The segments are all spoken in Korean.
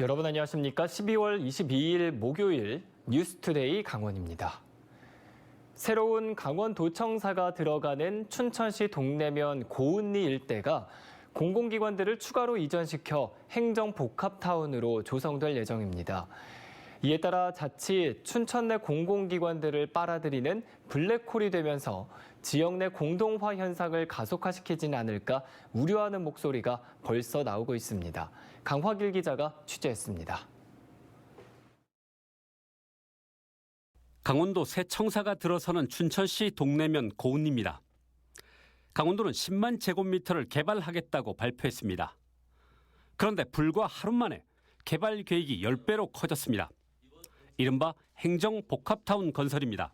여러분 안녕하십니까? 12월 22일 목요일 뉴스투데이 강원입니다. 새로운 강원도청사가 들어가는 춘천시 동래면 고은리 일대가 공공기관들을 추가로 이전시켜 행정복합타운으로 조성될 예정입니다. 이에 따라 자칫 춘천 내 공공기관들을 빨아들이는 블랙홀이 되면서 지역 내 공동화 현상을 가속화시키지는 않을까 우려하는 목소리가 벌써 나오고 있습니다. 강화길 기자가 취재했습니다. 강원도 새 청사가 들어서는 춘천시 동래면 고은리입니다. 강원도는 10만 제곱미터를 개발하겠다고 발표했습니다. 그런데 불과 하루 만에 개발 계획이 10배로 커졌습니다. 이른바 행정복합타운 건설입니다.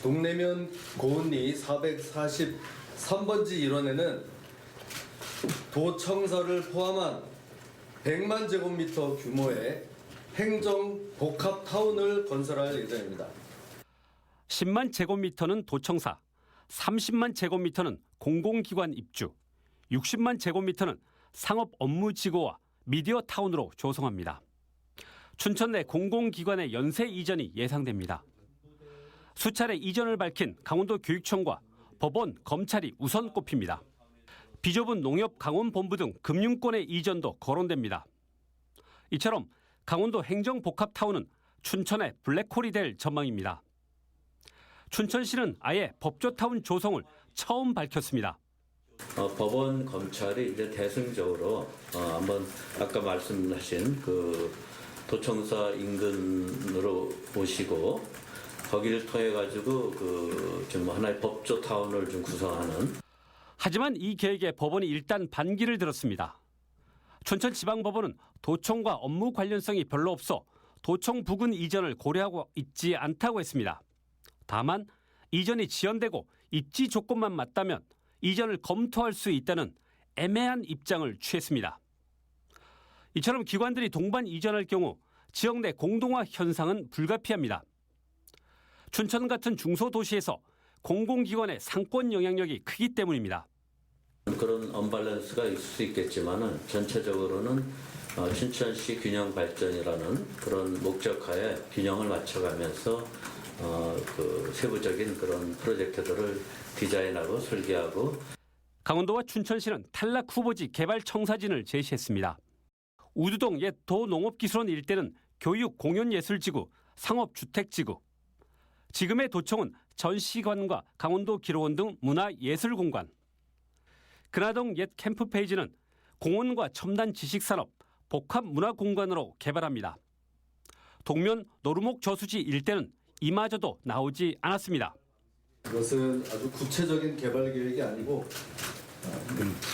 동래면 고은리 443번지 일원에는 도청사를 포함한 100만 제곱미터 규모의 행정복합타운을 건설할 예정입니다. 10만 제곱미터는 도청사, 30만 제곱미터는 공공기관 입주, 60만 제곱미터는 상업 업무지구와 미디어타운으로 조성합니다. 춘천 내 공공기관의 연쇄 이전이 예상됩니다. 수차례 이전을 밝힌 강원도 교육청과 법원, 검찰이 우선 꼽힙니다. 비좁은 농협강원본부 등 금융권의 이전도 거론됩니다. 이처럼 강원도 행정복합타운은 춘천의 블랙홀이 될 전망입니다. 춘천시는 아예 법조타운 조성을 처음 밝혔습니다. 법원, 검찰이 이제 대승적으로 한번 아까 말씀하신 그 도청사 인근으로 오시고 거기를 통해 가지고 좀 하나의 법조타운을 좀 구성하는. 하지만 이 계획에 법원이 일단 반기를 들었습니다. 춘천지방법원은 도청과 업무 관련성이 별로 없어 도청 부근 이전을 고려하고 있지 않다고 했습니다. 다만 이전이 지연되고 입지 조건만 맞다면 이전을 검토할 수 있다는 애매한 입장을 취했습니다. 이처럼 기관들이 동반 이전할 경우 지역 내 공동화 현상은 불가피합니다. 춘천 같은 중소도시에서 공공기관의 상권 영향력이 크기 때문입니다. 그런 언밸런스가 있을 수 있겠지만은 전체적으로는 춘천시 균형 발전이라는 그런 목적하에 균형을 맞춰가면서 세부적인 그런 프로젝트들을 디자인하고 설계하고. 강원도와 춘천시는 탈락 후보지 개발 청사진을 제시했습니다. 우두동 옛 도농업기술원 일대는 교육 공연예술지구, 상업주택지구. 지금의 도청은 전시관과 강원도 기록원 등 문화예술공간. 근하동 옛 캠프페이지는 공원과 첨단 지식산업, 복합문화공간으로 개발합니다. 동면 노루목 저수지 일대는 이마저도 나오지 않았습니다. 이것은 아주 구체적인 개발 계획이 아니고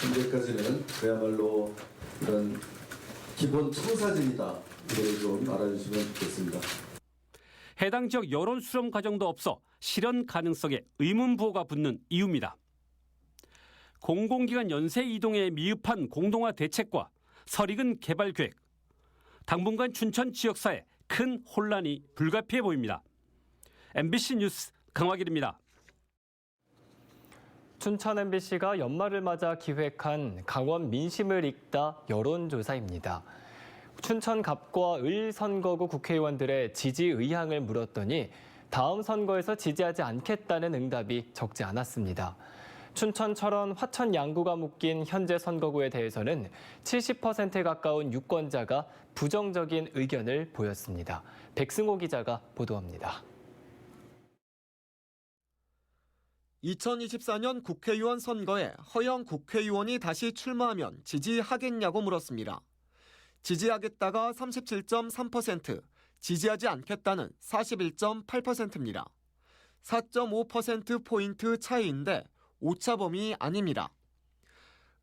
현재까지는 그야말로 이런 기본 청사진이다. 이걸 좀 알아주시면 좋겠습니다. 해당 지역 여론 수렴 과정도 없어 실현 가능성에 의문부호가 붙는 이유입니다. 공공기관 연쇄 이동에 미흡한 공동화 대책과 설익은 개발 계획. 당분간 춘천 지역사에 큰 혼란이 불가피해 보입니다. MBC 뉴스 강화길입니다. 춘천 MBC가 연말을 맞아 기획한 강원 민심을 읽다 여론조사입니다. 춘천 갑과 을 선거구 국회의원들의 지지 의향을 물었더니 다음 선거에서 지지하지 않겠다는 응답이 적지 않았습니다. 춘천, 철원, 화천 양구가 묶인 현재 선거구에 대해서는 70%에 가까운 유권자가 부정적인 의견을 보였습니다. 백승호 기자가 보도합니다. 2024년 국회의원 선거에 허영 국회의원이 다시 출마하면 지지하겠냐고 물었습니다. 지지하겠다가 37.3%, 지지하지 않겠다는 41.8%입니다. 4.5%포인트 차이인데 오차범위 아닙니다.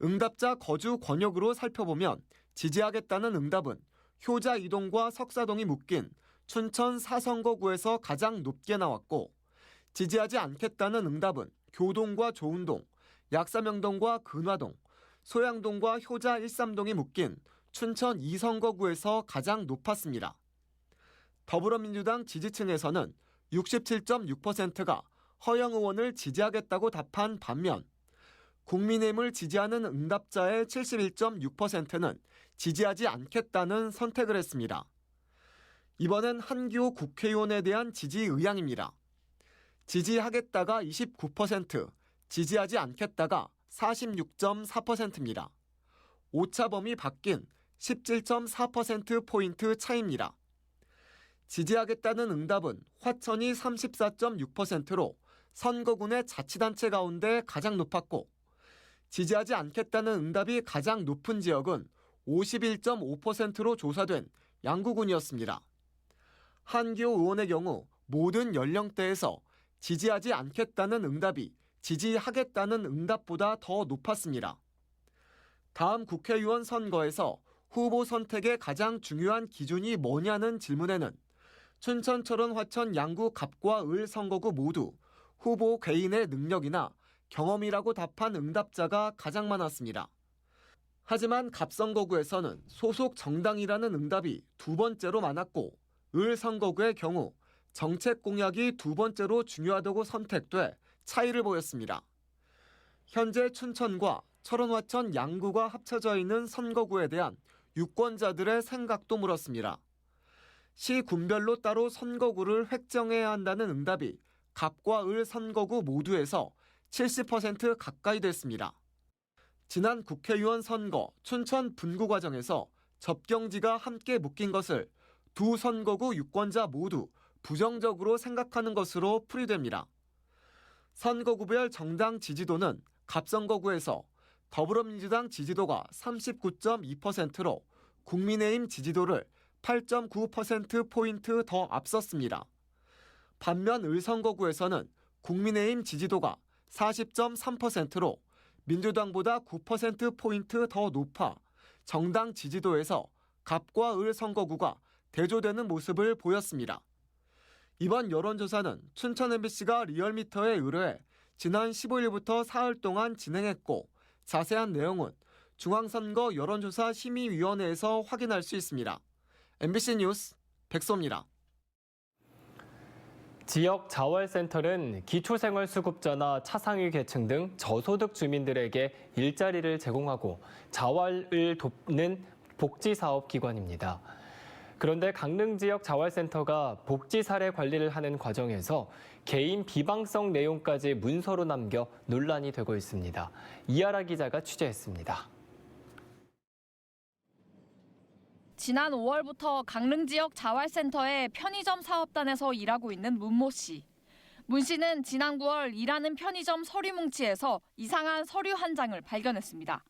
응답자 거주 권역으로 살펴보면 지지하겠다는 응답은 효자 이동과 석사동이 묶인 춘천 4선거구에서 가장 높게 나왔고 지지하지 않겠다는 응답은 교동과 조운동, 약사명동과 근화동, 소양동과 효자 1~3동이 묶인 춘천 2선거구에서 가장 높았습니다. 더불어민주당 지지층에서는 67.6%가 허영 의원을 지지하겠다고 답한 반면 국민의힘을 지지하는 응답자의 71.6%는 지지하지 않겠다는 선택을 했습니다. 이번엔 한기호 국회의원에 대한 지지 의향입니다. 지지하겠다가 29%, 지지하지 않겠다가 46.4%입니다. 오차범위 바뀐 17.4%포인트 차이입니다. 지지하겠다는 응답은 화천이 34.6%로 선거군의 자치단체 가운데 가장 높았고, 지지하지 않겠다는 응답이 가장 높은 지역은 51.5%로 조사된 양구군이었습니다. 한기호 의원의 경우 모든 연령대에서 지지하지 않겠다는 응답이 지지하겠다는 응답보다 더 높았습니다. 다음 국회의원 선거에서 후보 선택의 가장 중요한 기준이 뭐냐는 질문에는 춘천, 철원, 화천, 양구, 갑과 을 선거구 모두 후보 개인의 능력이나 경험이라고 답한 응답자가 가장 많았습니다. 하지만 갑 선거구에서는 소속 정당이라는 응답이 두 번째로 많았고, 을 선거구의 경우 정책 공약이 두 번째로 중요하다고 선택돼 차이를 보였습니다. 현재 춘천과 철원, 화천, 양구가 합쳐져 있는 선거구에 대한 유권자들의 생각도 물었습니다. 시 군별로 따로 선거구를 획정해야 한다는 응답이 갑과 을 선거구 모두에서 70% 가까이 됐습니다. 지난 국회의원 선거 춘천 분구 과정에서 접경지가 함께 묶인 것을 두 선거구 유권자 모두 부정적으로 생각하는 것으로 풀이됩니다. 선거구별 정당 지지도는 갑 선거구에서 더불어민주당 지지도가 39.2%로 국민의힘 지지도를 8.9%포인트 더 앞섰습니다. 반면 을 선거구에서는 국민의힘 지지도가 40.3%로 민주당보다 9%포인트 더 높아 정당 지지도에서 갑과 을 선거구가 대조되는 모습을 보였습니다. 이번 여론조사는 춘천 MBC가 리얼미터에 의뢰해 지난 15일부터 사흘 동안 진행했고, 자세한 내용은 중앙선거 여론조사 심의위원회에서 확인할 수 있습니다. MBC 뉴스 백소입니다. 지역 자활센터는 기초생활수급자나 차상위 계층 등 저소득 주민들에게 일자리를 제공하고 자활을 돕는 복지사업기관입니다. 그런데 강릉 지역 자활센터가 복지 사례 관리를 하는 과정에서 개인 비방성 내용까지 문서로 남겨 논란이 되고 있습니다. 이하라 기자가 취재했습니다. 지난 5월부터 강릉 지역 자활센터의 편의점 사업단에서 일하고 있는 문모 씨. 문 씨는 지난 9월 일하는 편의점 서류 뭉치에서 이상한 서류 한 장을 발견했습니다.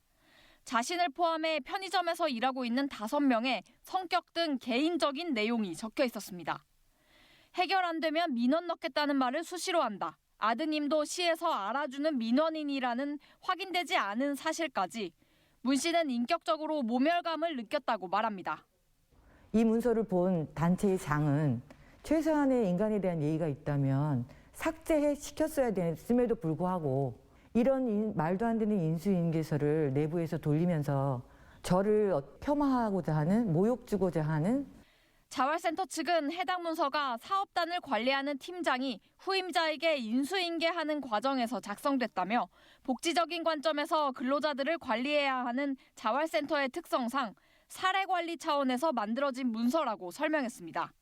자신을 포함해 편의점에서 일하고 있는 5명의 성격 등 개인적인 내용이 적혀 있었습니다. 해결 안 되면 민원 넣겠다는 말을 수시로 한다. 아드님도 시에서 알아주는 민원인이라는 확인되지 않은 사실까지 문 씨는 인격적으로 모멸감을 느꼈다고 말합니다. 이 문서를 본 단체의 장은 최소한의 인간에 대한 예의가 있다면 삭제시켰어야 됐음에도 불구하고 이런 말도 안 되는 인수인계서를 내부에서 돌리면서 저를 폄하하고자 하는, 모욕 주고자 하는. 자활센터 측은 해당 문서가 사업단을 관리하는 팀장이 후임자에게 인수인계하는 과정에서 작성됐다며 복지적인 관점에서 근로자들을 관리해야 하는 자활센터의 특성상 사례관리 차원에서 만들어진 문서라고 설명했습니다.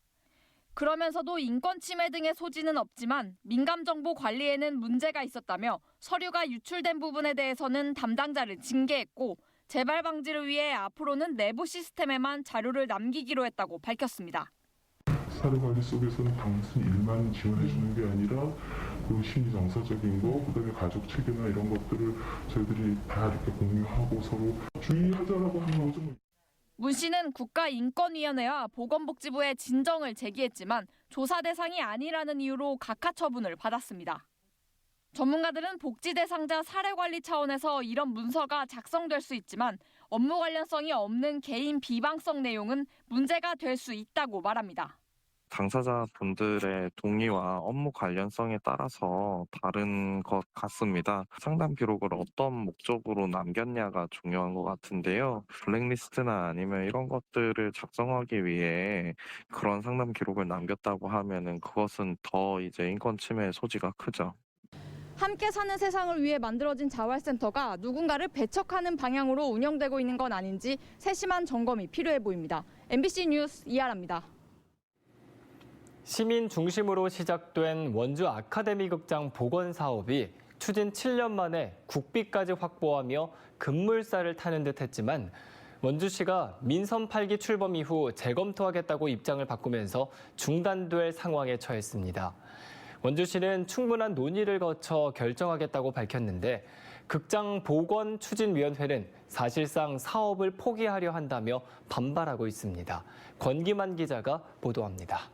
그러면서도 인권 침해 등의 소지는 없지만 민감정보 관리에는 문제가 있었다며 서류가 유출된 부분에 대해서는 담당자를 징계했고 재발 방지를 위해 앞으로는 내부 시스템에만 자료를 남기기로 했다고 밝혔습니다. 사례관리 속에서는 단순 일만 지원해 주는 게 아니라 그 심리 정서적인 거, 그다음에 가족 체계나 이런 것들을 저희들이 다 이렇게 공유하고 서로 주의하자라고 하는 거죠. 문 씨는 국가인권위원회와 보건복지부에 진정을 제기했지만 조사 대상이 아니라는 이유로 각하 처분을 받았습니다. 전문가들은 복지 대상자 사례 관리 차원에서 이런 문서가 작성될 수 있지만 업무 관련성이 없는 개인 비방성 내용은 문제가 될 수 있다고 말합니다. 당사자분들의 동의와 업무 관련성에 따라서 다른 것 같습니다. 상담 기록을 어떤 목적으로 남겼냐가 중요한 것 같은데요. 블랙리스트나 아니면 이런 것들을 작성하기 위해 그런 상담 기록을 남겼다고 하면은 그것은 더 이제 인권 침해의 소지가 크죠. 함께 사는 세상을 위해 만들어진 자활센터가 누군가를 배척하는 방향으로 운영되고 있는 건 아닌지 세심한 점검이 필요해 보입니다. MBC 뉴스 이하라입니다. 시민 중심으로 시작된 원주 아카데미 극장 복원 사업이 추진 7년 만에 국비까지 확보하며 급물살을 타는 듯 했지만 원주시가 민선 8기 출범 이후 재검토하겠다고 입장을 바꾸면서 중단될 상황에 처했습니다. 원주시는 충분한 논의를 거쳐 결정하겠다고 밝혔는데 극장 복원 추진위원회는 사실상 사업을 포기하려 한다며 반발하고 있습니다. 권기만 기자가 보도합니다.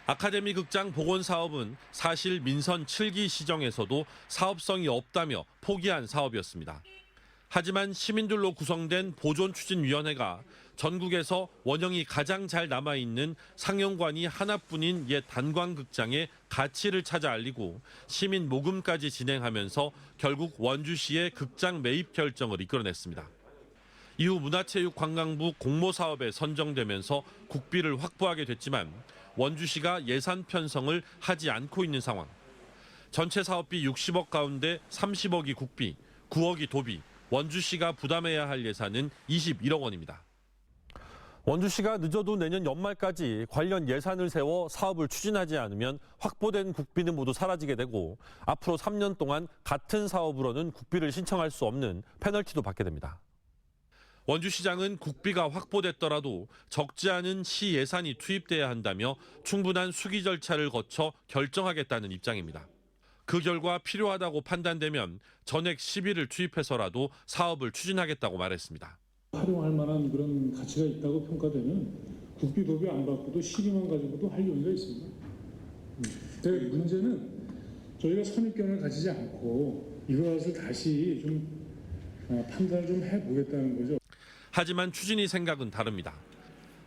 아카데미 극장 복원 사업은 사실 민선 7기 시정에서도 사업성이 없다며 포기한 사업이었습니다. 하지만 시민들로 구성된 보존추진위원회가 전국에서 원형이 가장 잘 남아있는 상영관이 하나뿐인 옛 단광극장의 가치를 찾아 알리고 시민 모금까지 진행하면서 결국 원주시의 극장 매입 결정을 이끌어냈습니다. 이후 문화체육관광부 공모사업에 선정되면서 국비를 확보하게 됐지만 원주시가 예산 편성을 하지 않고 있는 상황. 전체 사업비 60억 가운데 30억이 국비, 9억이 도비, 원주시가 부담해야 할 예산은 21억 원입니다. 원주시가 늦어도 내년 연말까지 관련 예산을 세워 사업을 추진하지 않으면 확보된 국비는 모두 사라지게 되고 앞으로 3년 동안 같은 사업으로는 국비를 신청할 수 없는 페널티도 받게 됩니다. 원주시장은 국비가 확보됐더라도 적지 않은 시 예산이 투입돼야 한다며 충분한 수기 절차를 거쳐 결정하겠다는 입장입니다. 그 결과 필요하다고 판단되면 전액 시비를 투입해서라도 사업을 추진하겠다고 말했습니다. 활용할 만한 그런 가치가 있다고 평가되면 국비 도비 안 받고도 시비만 가지고도 할 용의가 있습니다. 근데 문제는 저희가 선입견을 가지지 않고 이것을 다시 좀 판단을 좀 해보겠다는 거죠. 하지만 추진위 생각은 다릅니다.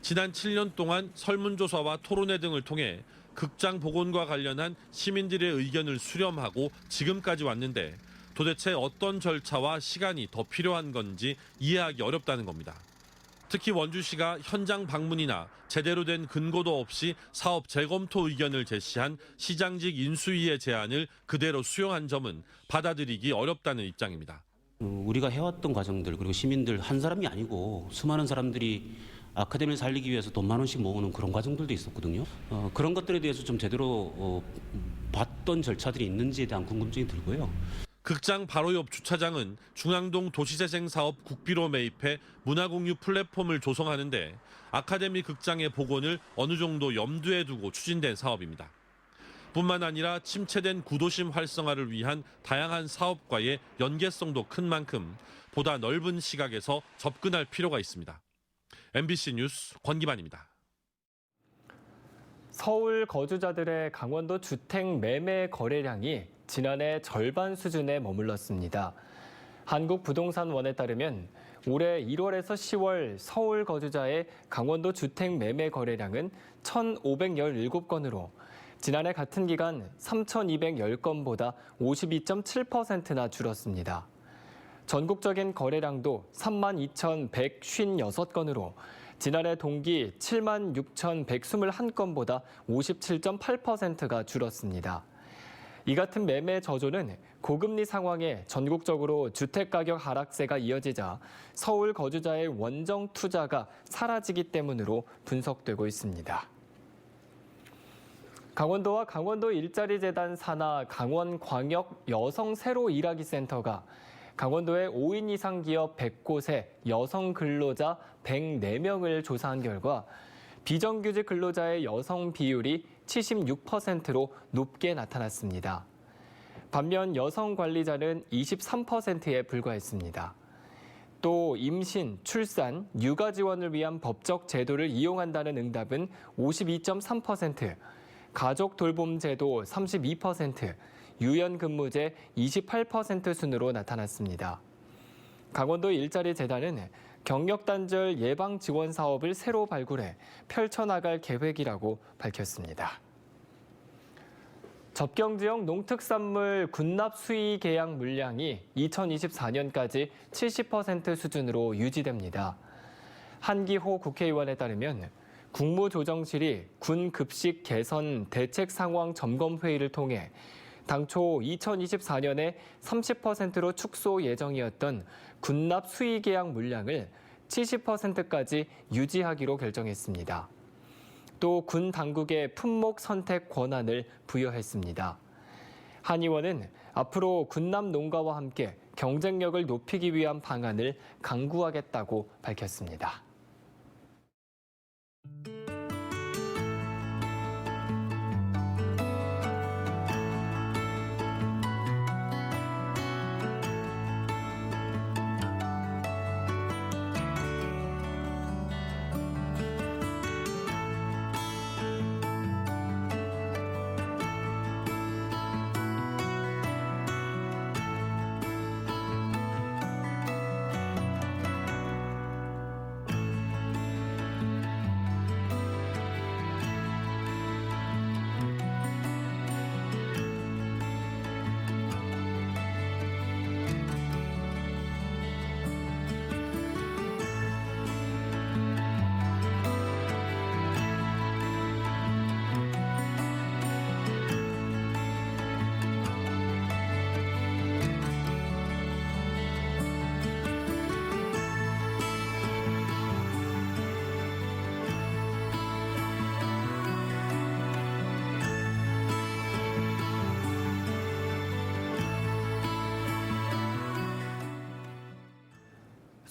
지난 7년 동안 설문조사와 토론회 등을 통해 극장 복원과 관련한 시민들의 의견을 수렴하고 지금까지 왔는데 도대체 어떤 절차와 시간이 더 필요한 건지 이해하기 어렵다는 겁니다. 특히 원주시가 현장 방문이나 제대로 된 근거도 없이 사업 재검토 의견을 제시한 시장직 인수위의 제안을 그대로 수용한 점은 받아들이기 어렵다는 입장입니다. 우리가 해왔던 과정들 그리고 시민들 한 사람이 아니고 수많은 사람들이 아카데미를 살리기 위해서 돈 10,000원씩 모으는 그런 과정들도 있었거든요. 그런 것들에 대해서 좀 제대로 봤던 절차들이 있는지에 대한 궁금증이 들고요. 극장 바로 옆 주차장은 중앙동 도시재생 사업 국비로 매입해 문화공유 플랫폼을 조성하는데 아카데미 극장의 복원을 어느 정도 염두에 두고 추진된 사업입니다. 뿐만 아니라 침체된 구도심 활성화를 위한 다양한 사업과의 연계성도 큰 만큼 보다 넓은 시각에서 접근할 필요가 있습니다. MBC 뉴스 권기만입니다. 서울 거주자들의 강원도 주택 매매 거래량이 지난해 절반 수준에 머물렀습니다. 한국부동산원에 따르면 올해 1월에서 10월 서울 거주자의 강원도 주택 매매 거래량은 1,517건으로 지난해 같은 기간 3,210건보다 52.7%나 줄었습니다. 전국적인 거래량도 32,156건으로 지난해 동기 76,121건보다 57.8%가 줄었습니다. 이 같은 매매 저조는 고금리 상황에 전국적으로 주택가격 하락세가 이어지자 서울 거주자의 원정 투자가 사라지기 때문으로 분석되고 있습니다. 강원도와 강원도 일자리재단 산하 강원광역 여성 새로 일하기 센터가 강원도의 5인 이상 기업 100곳에 여성 근로자 104명을 조사한 결과 비정규직 근로자의 여성 비율이 76%로 높게 나타났습니다. 반면 여성 관리자는 23%에 불과했습니다. 또 임신, 출산, 육아 지원을 위한 법적 제도를 이용한다는 응답은 52.3%, 가족 돌봄 제도 32%, 유연 근무제 28% 순으로 나타났습니다. 강원도 일자리재단은 경력 단절 예방 지원 사업을 새로 발굴해 펼쳐나갈 계획이라고 밝혔습니다. 접경지역 농특산물 군납 수의 계약 물량이 2024년까지 70% 수준으로 유지됩니다. 한기호 국회의원에 따르면 국무조정실이 군 급식 개선 대책 상황 점검 회의를 통해 당초 2024년에 30%로 축소 예정이었던 군납 수의 계약 물량을 70%까지 유지하기로 결정했습니다. 또 군 당국에 품목 선택 권한을 부여했습니다. 한 의원은 앞으로 군납 농가와 함께 경쟁력을 높이기 위한 방안을 강구하겠다고 밝혔습니다.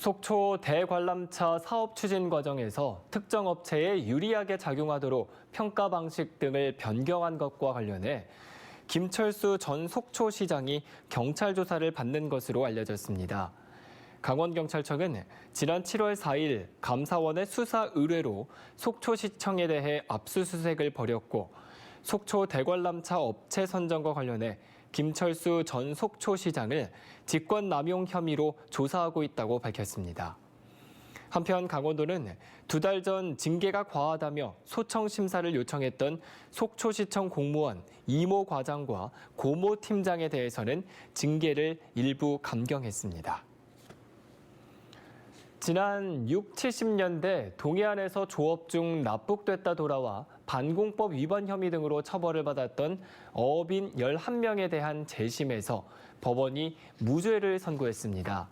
속초 대관람차 사업 추진 과정에서 특정 업체에 유리하게 작용하도록 평가 방식 등을 변경한 것과 관련해 김철수 전 속초시장이 경찰 조사를 받는 것으로 알려졌습니다. 강원경찰청은 지난 7월 4일 감사원의 수사 의뢰로 속초시청에 대해 압수수색을 벌였고 속초 대관람차 업체 선정과 관련해 김철수 전 속초시장을 직권남용 혐의로 조사하고 있다고 밝혔습니다. 한편 강원도는 2달 전 징계가 과하다며 소청 심사를 요청했던 속초시청 공무원 이모 과장과 고모 팀장에 대해서는 징계를 일부 감경했습니다. 지난 6, 70년대 동해안에서 조업 중 납북됐다 돌아와 반공법 위반 혐의 등으로 처벌을 받았던 어업인 11명에 대한 재심에서 법원이 무죄를 선고했습니다.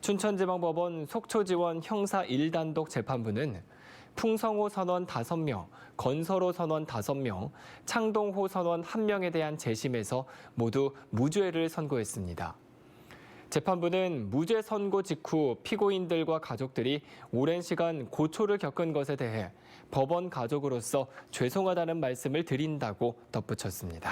춘천지방법원 속초지원 형사 1단독 재판부는 풍성호 선원 5명, 건설호 선원 5명, 창동호 선원 1명에 대한 재심에서 모두 무죄를 선고했습니다. 재판부는 무죄 선고 직후 피고인들과 가족들이 오랜 시간 고초를 겪은 것에 대해 법원 가족으로서 죄송하다는 말씀을 드린다고 덧붙였습니다.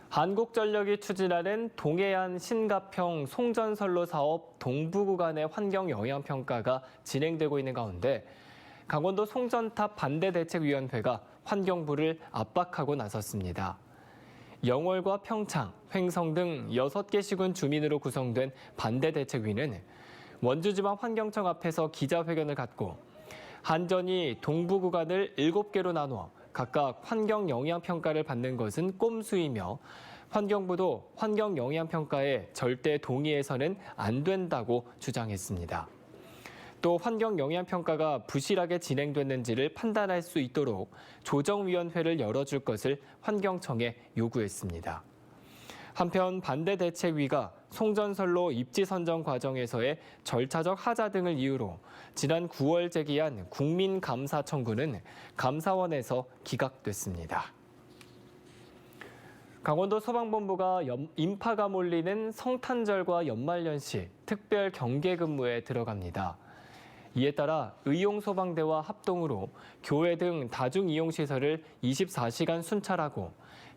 한국전력이 추진하는 동해안 신가평 송전선로 사업 동부 구간의 환경 영향 평가가 진행되고 있는 가운데 강원도 송전탑 반대대책위원회가 환경부를 압박하고 나섰습니다. 영월과 평창, 횡성 등 6개 시군 주민으로 구성된 반대대책위는 원주지방 환경청 앞에서 기자회견을 갖고 한전이 동부 구간을 7개로 나눠 각각 환경 영향 평가를 받는 것은 꼼수이며 환경부도 환경 영향 평가에 절대 동의해서는 안 된다고 주장했습니다. 또 환경 영향 평가가 부실하게 진행됐는지를 판단할 수 있도록 조정위원회를 열어줄 것을 환경청에 요구했습니다. 한편 반대대책위가 송전선로 입지 선정 과정에서의 절차적 하자 등을 이유로 지난 9월 제기한 국민감사 청구는 감사원에서 기각됐습니다. 강원도 소방본부가 인파가 몰리는 성탄절과 연말연시 특별 경계 근무에 들어갑니다. 이에 따라 의용소방대와 합동으로 교회 등 다중이용시설을 24시간 순찰하고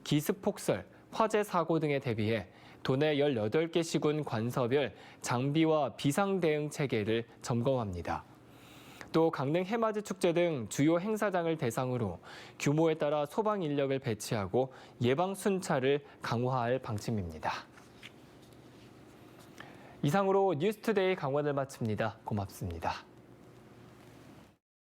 기습폭설, 화재 사고 등에 대비해 도내 18개 시군 관서별 장비와 비상대응 체계를 점검합니다. 또 강릉 해맞이 축제 등 주요 행사장을 대상으로 규모에 따라 소방 인력을 배치하고 예방 순찰을 강화할 방침입니다. 이상으로 뉴스투데이 강원을 마칩니다. 고맙습니다.